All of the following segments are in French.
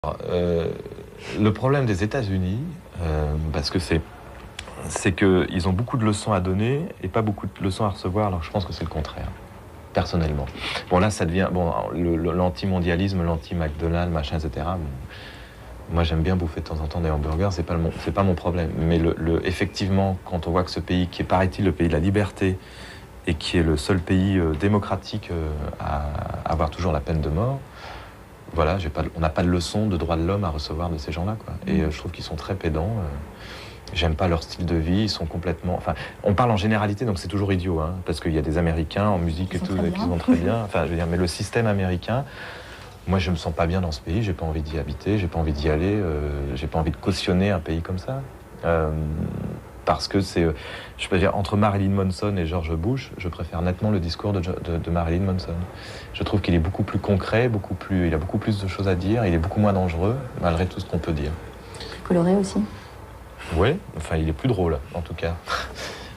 Le problème des États-Unis, parce que c'est qu'ils ont beaucoup de leçons à donner et pas beaucoup de leçons à recevoir, alors je pense que c'est le contraire, personnellement. Bon là ça devient, bon, l'anti-mondialisme, l'anti-McDonald's, machin, etc. Bon, moi j'aime bien bouffer de temps en temps des hamburgers, c'est pas mon problème. Mais effectivement, quand on voit que ce pays, qui est paraît-il le pays de la liberté, et qui est le seul pays démocratique à avoir toujours la peine de mort, voilà, on n'a pas de leçon de droits de l'homme à recevoir de ces gens-là, quoi. Et je trouve qu'ils sont très pédants. J'aime pas leur style de vie, ils sont complètement... Enfin, on parle en généralité, donc c'est toujours idiot, hein, parce qu'il y a des Américains en musique et tout, qui vont très bien. Enfin, je veux dire, mais le système américain, moi, je me sens pas bien dans ce pays, j'ai pas envie d'y habiter, j'ai pas envie d'y aller, j'ai pas envie de cautionner un pays comme ça. Parce que je peux dire, entre Marilyn Manson et George Bush, je préfère nettement le discours de Marilyn Manson. Je trouve qu'il est beaucoup plus concret, il a beaucoup plus de choses à dire, il est beaucoup moins dangereux, malgré tout ce qu'on peut dire. Plus coloré aussi. Oui, enfin, il est plus drôle, en tout cas.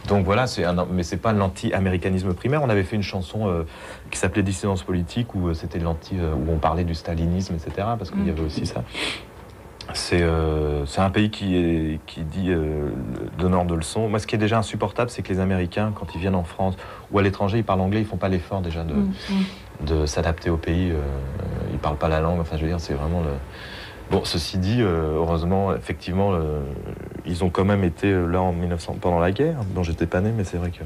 Donc voilà, mais c'est pas l'anti-américanisme primaire. On avait fait une chanson qui s'appelait Dissidence politique, où c'était où on parlait du stalinisme, etc., parce qu'il y avait aussi ça. C'est un pays qui dit donneur de leçons. Moi, ce qui est déjà insupportable, c'est que les Américains, quand ils viennent en France ou à l'étranger, ils parlent anglais, ils font pas l'effort déjà de s'adapter au pays. Ils parlent pas la langue. Enfin, je veux dire, c'est vraiment le... Bon, ceci dit, heureusement, effectivement, ils ont quand même été là pendant la guerre, dont j'étais pas né, mais c'est vrai que...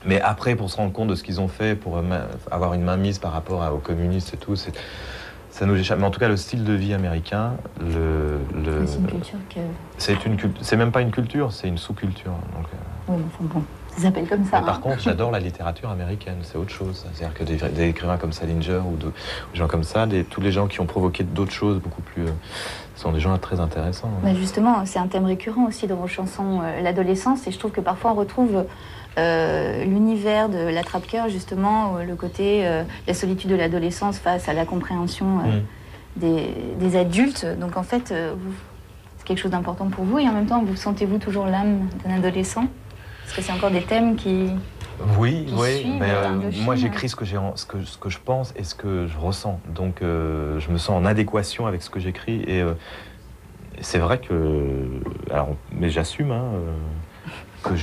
Mais après, pour se rendre compte de ce qu'ils ont fait, pour avoir une mainmise par rapport aux communistes et tout, ça nous échappe. Mais en tout cas, le style de vie américain, c'est une culture que... C'est même pas une culture, c'est une sous-culture. Donc, oui, enfin bon, ça s'appelle comme ça. Mais par contre, j'adore la littérature américaine, c'est autre chose. C'est-à-dire que des écrivains comme Salinger ou des gens comme ça, tous les gens qui ont provoqué d'autres choses beaucoup plus... sont des gens très intéressants. Bah justement, c'est un thème récurrent aussi dans vos chansons, l'adolescence, et je trouve que parfois on retrouve... l'univers de l'attrape-cœur, justement, le côté la solitude de l'adolescence face à la compréhension des adultes. Donc en fait, c'est quelque chose d'important pour vous, et en même temps, vous sentez-vous toujours l'âme d'un adolescent? Est-ce que c'est encore des thèmes qui... Oui, mais moi j'écris ce que je pense et ce que je ressens. Donc je me sens en adéquation avec ce que j'écris, et c'est vrai que... Alors, mais j'assume, hein, que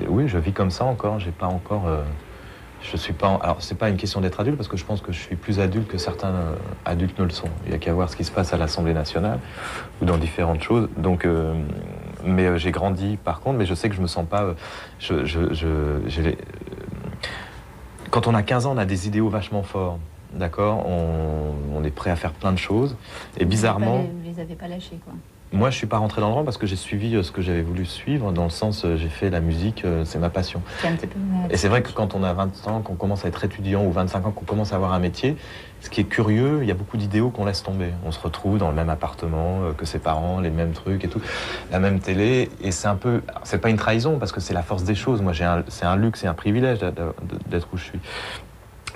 oui, je vis comme ça encore. J'ai pas encore. Je suis pas. Alors, c'est pas une question d'être adulte, parce que je pense que je suis plus adulte que certains adultes ne le sont. Il y a qu'à voir ce qui se passe à l'Assemblée nationale ou dans différentes choses. Donc, mais j'ai grandi par contre. Mais je sais que je me sens pas. Quand on a 15 ans, on a des idéaux vachement forts. D'accord, on est prêt à faire plein de choses. Et bizarrement. Vous les avez pas lâchés, quoi. Moi, je suis pas rentré dans le rang parce que j'ai suivi ce que j'avais voulu suivre, dans le sens, j'ai fait la musique, c'est ma passion. Et c'est vrai que quand on a 20 ans, qu'on commence à être étudiant, ou 25 ans, qu'on commence à avoir un métier, ce qui est curieux, il y a beaucoup d'idéaux qu'on laisse tomber. On se retrouve dans le même appartement que ses parents, les mêmes trucs et tout, la même télé, et c'est un peu... C'est pas une trahison, parce que c'est la force des choses. Moi, c'est un luxe et un privilège d'être où je suis.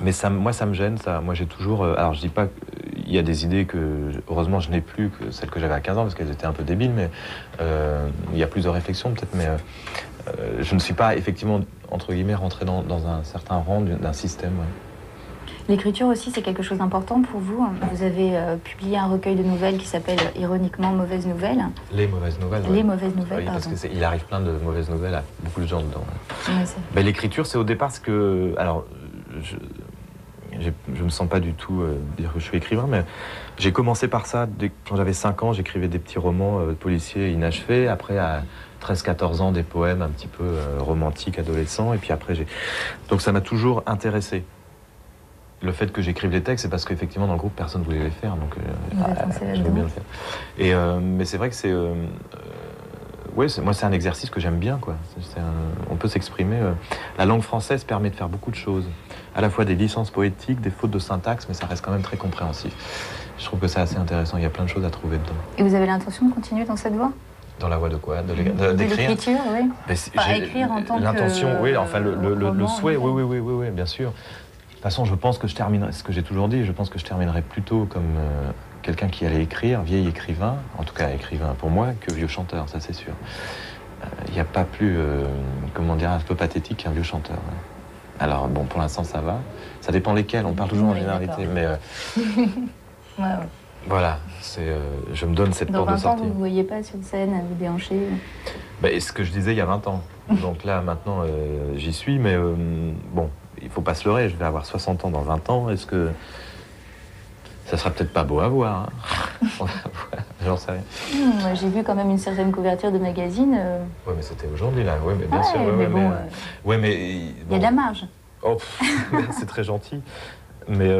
Mais moi, ça me gêne, ça. Moi, j'ai toujours... alors, je dis pas qu'il y a des idées que, heureusement, je n'ai plus que celles que j'avais à 15 ans, parce qu'elles étaient un peu débiles, mais il y a plus de réflexion, peut-être, mais je ne suis pas, effectivement, entre guillemets, rentré dans un certain rang d'un système. Ouais. L'écriture aussi, c'est quelque chose d'important pour vous. Vous avez publié un recueil de nouvelles qui s'appelle, ironiquement, Mauvaises Nouvelles. Les Mauvaises Nouvelles. Les Mauvaises Nouvelles, oui, pardon. Parce qu'il arrive plein de mauvaises nouvelles à beaucoup de gens dedans. Ouais. Oui, ben, l'écriture, c'est au départ ce que... Alors, je me sens pas du tout dire que je suis écrivain, mais j'ai commencé par ça. Quand j'avais 5 ans, j'écrivais des petits romans policiers inachevés. Après, à 13-14 ans, des poèmes un petit peu romantiques, adolescents. Et puis après, donc ça m'a toujours intéressé. Le fait que j'écrive des textes, c'est parce qu'effectivement, dans le groupe, personne ne voulait les faire. Donc, je veux bien le faire. Et, mais c'est vrai que c'est... oui, moi, c'est un exercice que j'aime bien, quoi. On peut s'exprimer. La langue française permet de faire beaucoup de choses. À la fois des licences poétiques, des fautes de syntaxe, mais ça reste quand même très compréhensif. Je trouve que c'est assez intéressant. Il y a plein de choses à trouver dedans. Et vous avez l'intention de continuer dans cette voie? Dans la voie de quoi? De l'écriture, oui. Enfin, écrire en tant que... L'intention, oui. Enfin, le souhait, oui. Oui, bien sûr. De toute façon, je pense que je terminerai... Ce que j'ai toujours dit, je pense que je terminerai plutôt comme... quelqu'un qui allait écrire, vieil écrivain, en tout cas écrivain pour moi, que vieux chanteur, ça c'est sûr. Il n'y a pas plus, comment dire, un peu pathétique qu'un vieux chanteur. Alors bon, pour l'instant ça va. Ça dépend lesquels, on parle toujours en généralité, mais Ouais. Voilà, je me donne cette Dans porte de 20 ans, sortie. vous ne vous voyez pas sur scène à vous déhancher? Et ce que je disais il y a 20 ans. Donc là, maintenant, j'y suis, mais bon, il ne faut pas se leurrer, je vais avoir 60 ans dans 20 ans. Est-ce que ça sera peut-être pas beau à voir, hein. J'en sais rien. Moi, j'ai vu quand même une certaine couverture de magazine. Ouais, mais c'était aujourd'hui, là. Ouais, mais bien sûr. mais bon, ouais, mais il y a de la marge. Oh, c'est très gentil. Mais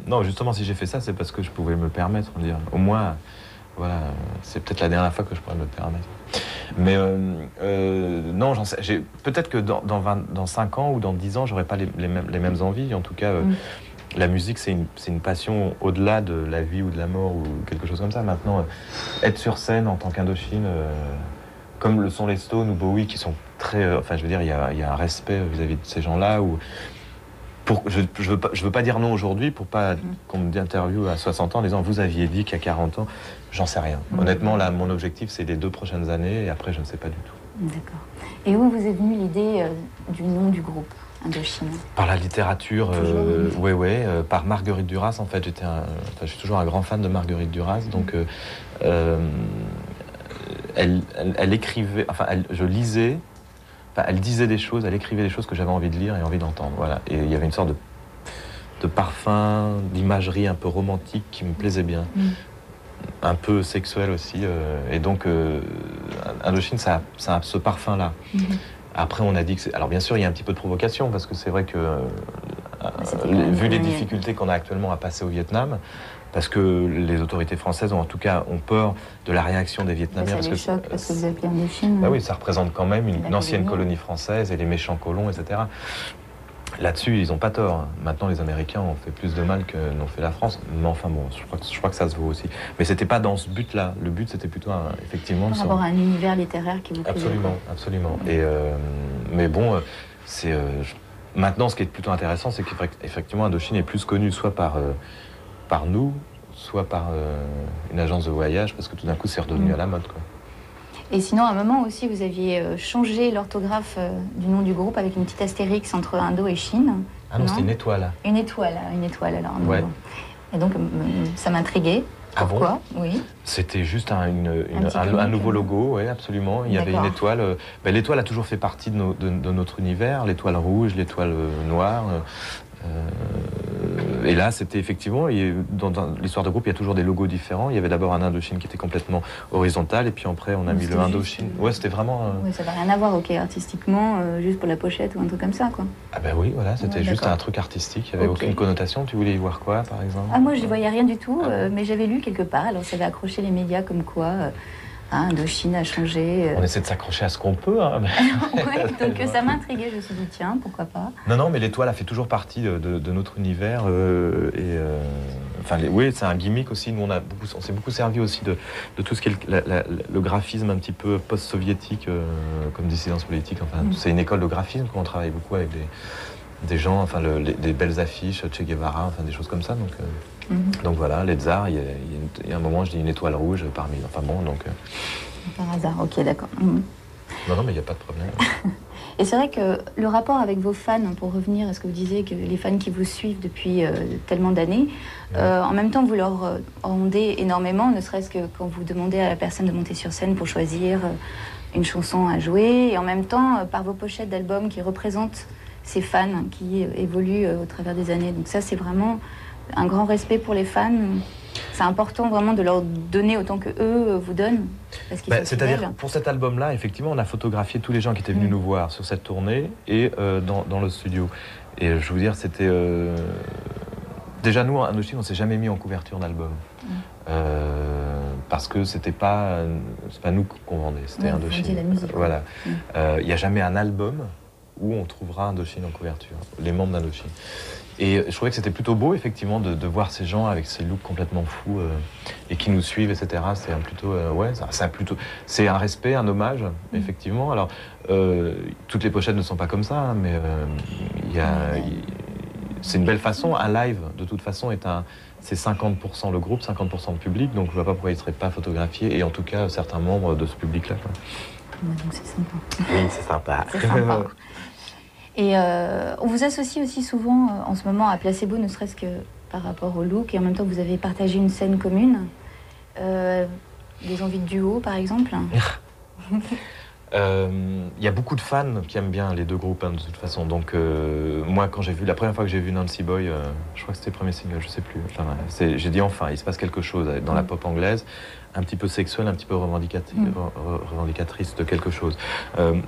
non, justement, si j'ai fait ça, c'est parce que je pouvais me le permettre. Dire. Au moins, voilà, c'est peut-être la dernière fois que je pourrais me le permettre. Mais non, j'en sais. Peut-être que dans 5 ans ou dans 10 ans, j'aurai pas les mêmes envies. En tout cas, la musique, c'est une passion au-delà de la vie ou de la mort ou quelque chose comme ça. Maintenant, être sur scène en tant qu'Indochine, comme le sont les Stones ou Bowie, qui sont très... enfin, je veux dire, il y a un respect vis-à-vis de ces gens-là. Je veux pas dire non aujourd'hui pour pas qu'on me interviewe à 60 ans en disant vous aviez dit qu'il y a 40 ans. J'en sais rien. Honnêtement, là, mon objectif, c'est les 2 prochaines années et après, je ne sais pas du tout. D'accord. Et où vous est venue l'idée du nom du groupe Indochine? Par la littérature, par Marguerite Duras. En fait, je suis toujours un grand fan de Marguerite Duras. Donc, elle écrivait, je lisais. Elle disait des choses, elle écrivait des choses que j'avais envie de lire et envie d'entendre. Voilà. Et il y avait une sorte de parfum, d'imagerie un peu romantique qui me plaisait bien. Un peu sexuel aussi. Et donc, Indochine, ça a ce parfum-là. Après, on a dit que c'est... Alors, bien sûr, il y a un petit peu de provocation, parce que c'est vrai que, vu les difficultés qu'on a actuellement à passer au Vietnam, parce que les autorités françaises, en tout cas, ont peur de la réaction des Vietnamiens. Ça les choque, parce que vous appelez Indochine. Bah oui, ça représente quand même une ancienne colonie française et les méchants colons, etc. Là-dessus, ils n'ont pas tort. Maintenant, les Américains ont fait plus de mal que n'ont fait la France. Mais enfin bon, je crois que ça se vaut aussi. Mais c'était pas dans ce but-là. Le but, c'était plutôt, effectivement... Par rapport à un univers littéraire qui vous plaisait. Absolument, absolument. Et, mais bon, maintenant, ce qui est plutôt intéressant, c'est qu'effectivement, Indochine est plus connue soit par nous, soit par une agence de voyage, parce que tout d'un coup, c'est redevenu à la mode, quoi. Et sinon, à un moment aussi, vous aviez changé l'orthographe du nom du groupe avec une petite astérix entre Indo et Chine. Ah non, c'était une étoile. Une étoile, alors. Ouais. Et donc, ça m'intriguait. Pourquoi? Ah bon? Oui. C'était juste un nouveau logo, oui, absolument. Il y avait une étoile. L'étoile a toujours fait partie de notre univers. L'étoile rouge, l'étoile noire. Et là, c'était effectivement, dans l'histoire de groupe, il y a toujours des logos différents. Il y avait d'abord un Indochine qui était complètement horizontal, et puis après, on a mis le Indochine. Ouais, c'était vraiment... Oui, ça n'a rien à voir, ok, artistiquement, juste pour la pochette ou un truc comme ça, quoi. Ah ben oui, voilà, c'était juste un truc artistique. Il n'y avait aucune connotation. Tu voulais y voir quoi, par exemple? Ah, moi, je n'y voyais rien du tout, mais j'avais lu quelque part, alors ça avait accroché les médias comme quoi... Indochine a changé. On essaie de s'accrocher à ce qu'on peut. Hein, ouais, donc ça m'a intrigué, je me suis dit tiens, pourquoi pas. Non, mais l'étoile a fait toujours partie de notre univers. Oui, c'est un gimmick aussi. Nous, on s'est beaucoup servi aussi de tout ce qui est le graphisme un petit peu post-soviétique, comme dissidence politique. Enfin, c'est une école de graphisme qu'on travaille beaucoup avec des gens, des belles affiches, Che Guevara, des choses comme ça. Donc voilà, les tsars, il y a un moment, je dis une étoile rouge parmi... Enfin bon, donc... Par hasard, ok, d'accord. Non, mais il n'y a pas de problème. Et c'est vrai que le rapport avec vos fans, pour revenir à ce que vous disiez, que les fans qui vous suivent depuis tellement d'années, en même temps, vous leur rendez énormément, ne serait-ce que quand vous demandez à la personne de monter sur scène pour choisir une chanson à jouer, et en même temps, par vos pochettes d'albums qui représentent ces fans qui évoluent au travers des années. Donc ça, c'est vraiment... un grand respect pour les fans. C'est important vraiment de leur donner autant que eux vous donnent. C'est-à-dire, pour cet album-là, effectivement, on a photographié tous les gens qui étaient venus nous voir sur cette tournée et dans le studio. Et je veux dire, c'était... Déjà, nous, Indochine, on ne s'est jamais mis en couverture d'album. Parce que c'est pas nous qu'on vendait, c'était Indochine. La musique. Voilà. Il n'y a jamais un album où on trouvera Indochine en couverture, les membres d'Indochine. Et je trouvais que c'était plutôt beau, effectivement, de voir ces gens avec ces looks complètement fous et qui nous suivent, etc. C'est un respect, un hommage, effectivement. Alors, toutes les pochettes ne sont pas comme ça, hein, mais c'est une belle façon. Un live, de toute façon, c'est 50% le groupe, 50% le public, donc je ne vois pas pourquoi il ne serait pas photographié, et en tout cas, certains membres de ce public-là. Donc c'est sympa. Oui, c'est sympa. C'est sympa. Et on vous associe aussi souvent en ce moment à Placebo, ne serait-ce que par rapport au look, et en même temps vous avez partagé une scène commune. Des envies de duo, par exemple? Il y a beaucoup de fans qui aiment bien les deux groupes, hein, de toute façon. Donc, moi, quand j'ai vu la première fois que j'ai vu Nancy Boy, je crois que c'était le premier single, je sais plus. Enfin, j'ai dit enfin, il se passe quelque chose dans la pop anglaise, un petit peu sexuelle, un petit peu revendicatrice de quelque chose.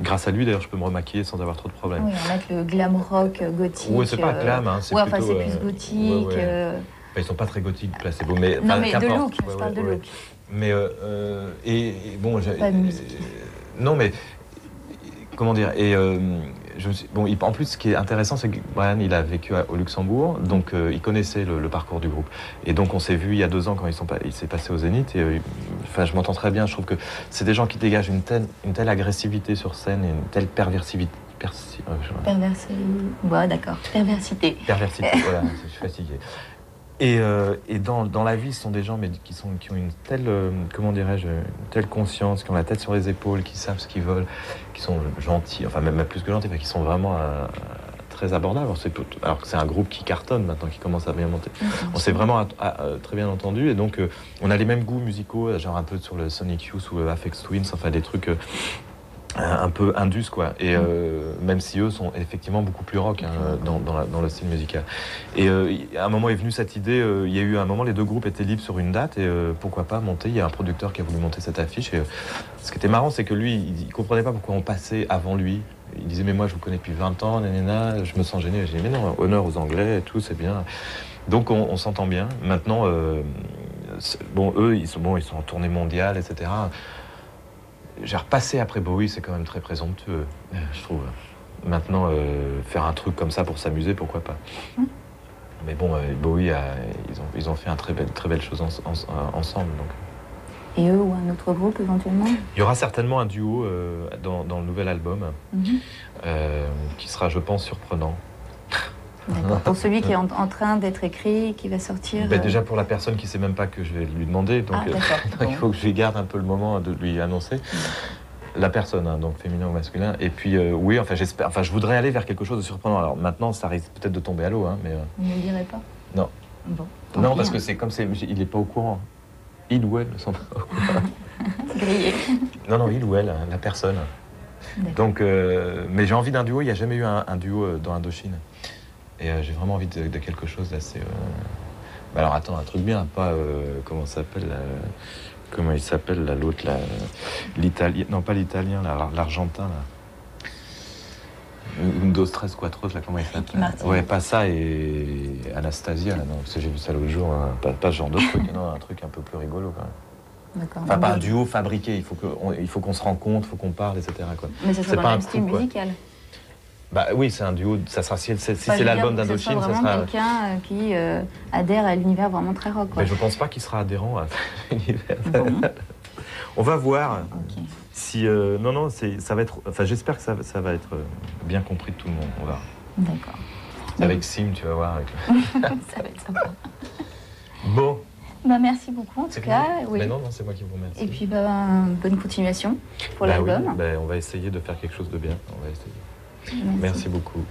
Grâce à lui, d'ailleurs, je peux me remaquiller sans avoir trop de problèmes. Oui, on met le glam rock gothique. Oui, c'est pas glam, hein, c'est ouais, plutôt. Enfin, c'est plus gothique. Ouais, ouais. Enfin, ils sont pas très gothiques, Placebo, mais. Non, mais de look, je parle de look. Mais et bon, pas de musique. Non, mais comment dire, et bon, en plus, ce qui est intéressant, c'est que Brian, il a vécu au Luxembourg, donc il connaissait le parcours du groupe. Et donc, on s'est vu il y a 2 ans quand il s'est passé au Zénith. Et enfin, je m'entends très bien. Je trouve que c'est des gens qui dégagent une telle agressivité sur scène et une telle perversivité. Ouais, d'accord. Perversité. Perversité, voilà, je suis fatigué. Et dans la vie, ce sont des gens qui ont une telle, comment dirais-je, une telle conscience, qui ont la tête sur les épaules, qui savent ce qu'ils veulent, qui sont gentils, enfin même plus que gentils, qui sont vraiment très abordables. Alors que c'est un groupe qui cartonne maintenant, qui commence à bien monter. On s'est vraiment très bien entendu, et donc on a les mêmes goûts musicaux, genre un peu sur le Sonic Youth ou le Aphex Twin, enfin des trucs un peu indus, quoi. Et même si eux sont effectivement beaucoup plus rock, hein, dans le style musical. Et à un moment est venue cette idée, il y a eu un moment, les deux groupes étaient libres sur une date, et pourquoi pas monter. Il y a un producteur qui a voulu monter cette affiche, et ce qui était marrant, c'est que lui, il comprenait pas pourquoi on passait avant lui. Il disait, mais moi je vous connais depuis 20 ans, nanana, je me sens gêné. J'ai dit, mais non, honneur aux Anglais et tout, c'est bien. Donc on s'entend bien. Maintenant, bon, eux, ils sont en tournée mondiale, etc. J'ai repassé après Bowie, c'est quand même très présomptueux, je trouve. Maintenant, faire un truc comme ça pour s'amuser, pourquoi pas. Mais bon, Bowie, ils ont fait une très belle chose ensemble. Donc. Et eux ou un autre groupe éventuellement? Il y aura certainement un duo dans le nouvel album, qui sera, je pense, surprenant. D'accord. Pour celui qui est en train d'être écrit, qui va sortir. Déjà pour la personne qui ne sait même pas que je vais lui demander, donc il faut que je lui garde un peu le moment de lui annoncer. La personne, hein, donc féminin ou masculin. Et puis oui, enfin j'espère, je voudrais aller vers quelque chose de surprenant. Alors maintenant, ça risque peut-être de tomber à l'eau, hein, mais. Vous ne le direz pas? Non. Bon. Non, parce que c'est comme il n'est pas au courant. Il ou elle ne sont pas au courant. C'est grillé. Non, il ou elle, la personne. Donc, mais j'ai envie d'un duo. Il n'y a jamais eu un duo dans Indochine. Et j'ai vraiment envie de quelque chose d'assez. Alors attends, un truc bien, pas comment ça s'appelle, comment il s'appelle là, l'autre, l'italien, non pas l'italien, l'argentin là. Une dos 13 quattro, là, comment il s'appelle? Ouais, pas ça, et Anastasia, là, non, parce que j'ai vu ça l'autre jour, hein, pas ce genre de truc, non, un truc un peu plus rigolo quand même. D'accord. Enfin, pas un duo fabriqué, il faut qu'on se rencontre, il faut qu'on parle, etc. Quoi. Mais ça sera dans le même style musical. Bah oui, c'est un duo, ça sera, si c'est l'album d'Indochine, ça sera quelqu'un qui adhère à l'univers vraiment très rock. Mais je pense pas qu'il sera adhérent à l'univers. Bon. On va voir. Okay. Si non, ça va être. Enfin, j'espère que ça va être bien compris de tout le monde. On va. D'accord. Avec Sim, tu vas voir. Ça va être sympa. Bon. Bah, merci beaucoup en tout cas. Oui. Mais non, c'est moi qui vous remercie. Et puis bonne continuation pour l'album. Oui, on va essayer de faire quelque chose de bien. On va essayer. Merci beaucoup.